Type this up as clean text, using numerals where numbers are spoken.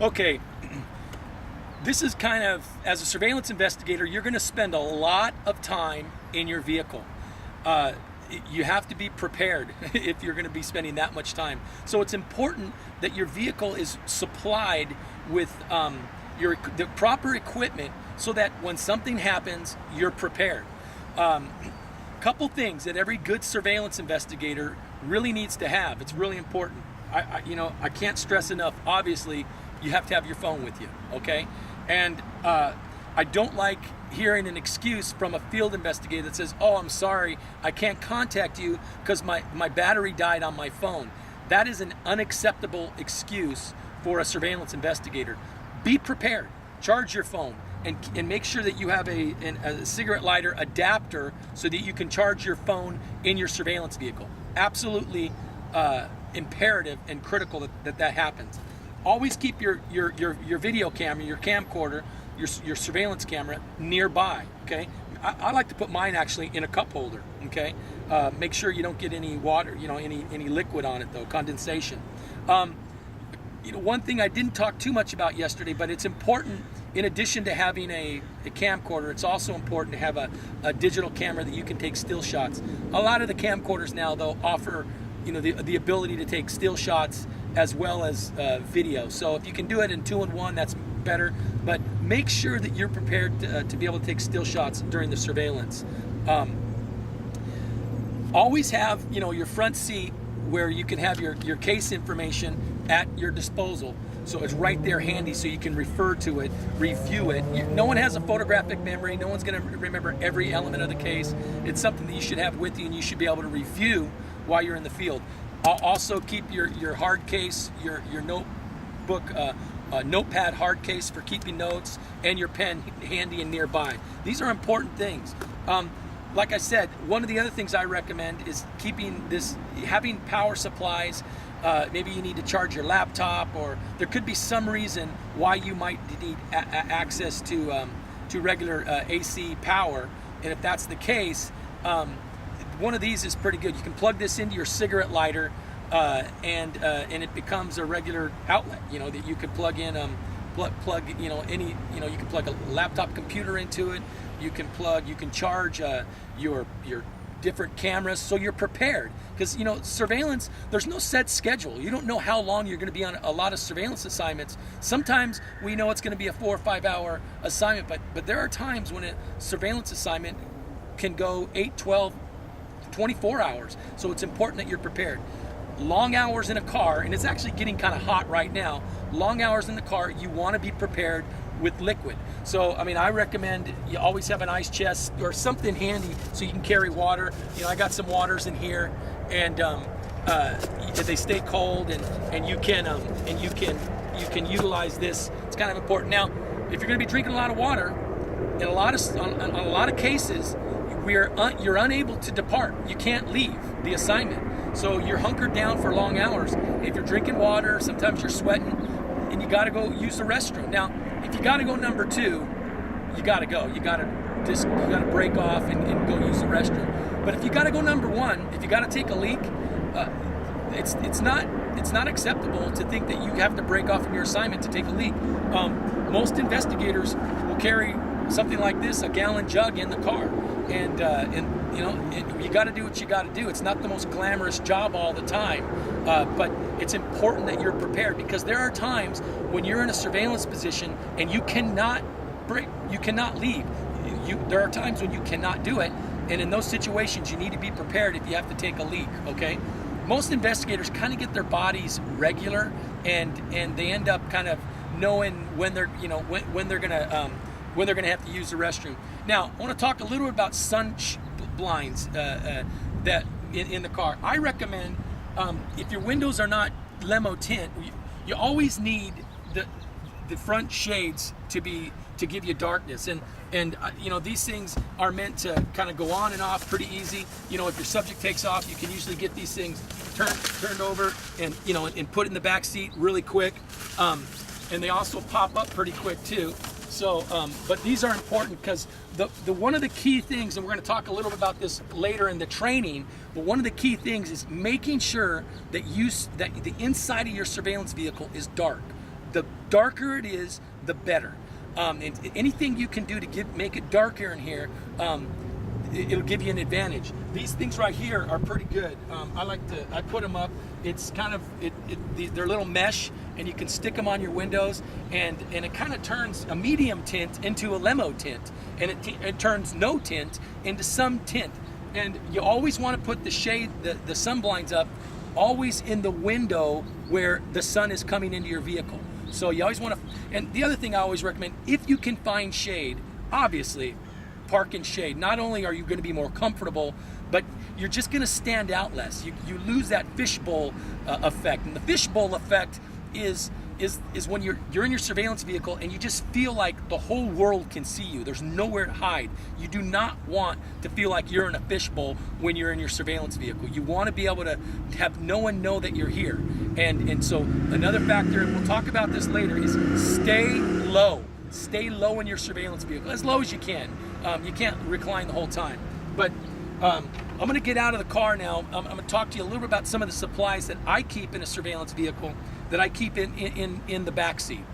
Okay, this is kind of, as a surveillance investigator, you're going to spend a lot of time in your vehicle. Uh, you have to be prepared if you're going to be spending that much time. So it's important that your vehicle is supplied with the proper equipment so that when something happens, you're prepared. Couple things that every good surveillance investigator really needs to have. It's really important. I can't stress enough. Obviously, you have to have your phone with you, okay? And I don't like hearing an excuse from a field investigator that says, "Oh, I'm sorry, I can't contact you because my battery died on my phone." That is an unacceptable excuse for a surveillance investigator. Be prepared. Charge your phone. And make sure that you have a cigarette lighter adapter so that you can charge your phone in your surveillance vehicle. Absolutely imperative and critical that happens. Always keep your video camera, your camcorder, your surveillance camera nearby. Okay, I like to put mine actually in a cup holder. Okay, make sure you don't get any water, any liquid on it though, condensation. One thing I didn't talk too much about yesterday, but it's important. In addition to having a camcorder, it's also important to have a digital camera that you can take still shots. A lot of the camcorders now, though, offer the ability to take still shots as well as video. So if you can do it in 2-in-1, that's better. But make sure that you're prepared to be able to take still shots during the surveillance. Always have your front seat where you can have your case information at your disposal. So it's right there handy so you can refer to it, review it. No one has a photographic memory. No one's going to remember every element of the case. It's something that you should have with you and you should be able to review while you're in the field. Also keep your hard case, your notebook, notepad hard case for keeping notes, and your pen handy and nearby. These are important things. Like I said, one of the other things I recommend is having power supplies. Maybe you need to charge your laptop, or there could be some reason why you might need access to regular AC power. And if that's the case, one of these is pretty good. You can plug this into your cigarette lighter, and it becomes a regular outlet. That you could plug in, plug you can plug a laptop computer into it. You can charge your different cameras, so you're prepared. Because surveillance, there's no set schedule. You don't know how long you're going to be on a lot of surveillance assignments. Sometimes we know it's going to be a 4 or 5 hour assignment, but there are times when a surveillance assignment can go 8, 12, 24 hours. So it's important that you're prepared. Long hours in a car, and it's actually getting kind of hot right now. Long hours in the car, you want to be prepared with liquid. So I recommend you always have an ice chest or something handy so you can carry water. I got some waters in here, and they stay cold, and you can utilize this. It's kind of important. Now, if you're going to be drinking a lot of water, in a lot of cases, you're unable to depart. You can't leave the assignment, so you're hunkered down for long hours. If you're drinking water, sometimes you're sweating, and you got to go use the restroom. Now, if you got to go number 2, you got to go. You got to break off and go use the restroom. But if you got to go number 1, if you got to take a leak, it's not acceptable to think that you have to break off from your assignment to take a leak. Most investigators will carry something like this, a gallon jug, in the car, and you got to do what you got to do. It's not the most glamorous job all the time, but it's important that you're prepared, because there are times when you're in a surveillance position and you cannot leave. There are times when you cannot do it, and in those situations you need to be prepared if you have to take a leak. Okay, most investigators kind of get their bodies regular, and they end up kind of knowing when they're when they're gonna have to use the restroom. Now, I want to talk a little bit about sun blinds that in the car. I recommend, if your windows are not limo tint, you always need the front shades to give you darkness, and these things are meant to kind of go on and off pretty easy. If your subject takes off, you can usually get these things turned over and put in the back seat really quick, and they also pop up pretty quick too. So, but these are important because one of the key things, and we're going to talk a little bit about this later in the training, but one of the key things is making sure that the inside of your surveillance vehicle is dark. the darker it is, the better. And anything you can do to make it darker in here, it'll give you an advantage. These things right here are pretty good. I put them up. It's kind of, they're little mesh, and you can stick them on your windows, and it kind of turns a medium tint into a limo tint, and it turns no tint into some tint. And you always want to put the shade, the sun blinds up, always in the window where the sun is coming into your vehicle. So you always want to, and the other thing I always recommend, if you can find shade, obviously, park in shade. Not only are you going to be more comfortable, but you're just going to stand out less. You lose that fishbowl effect, and the fishbowl effect is when you're in your surveillance vehicle and you just feel like the whole world can see you. There's nowhere to hide. You do not want to feel like you're in a fishbowl when you're in your surveillance vehicle. You want to be able to have no one know that you're here. And so another factor, and we'll talk about this later, is stay low. Stay low in your surveillance vehicle, as low as you can. You can't recline the whole time. But I'm going to get out of the car now. I'm going to talk to you a little bit about some of the supplies that I keep in a surveillance vehicle, that I keep in the back seat.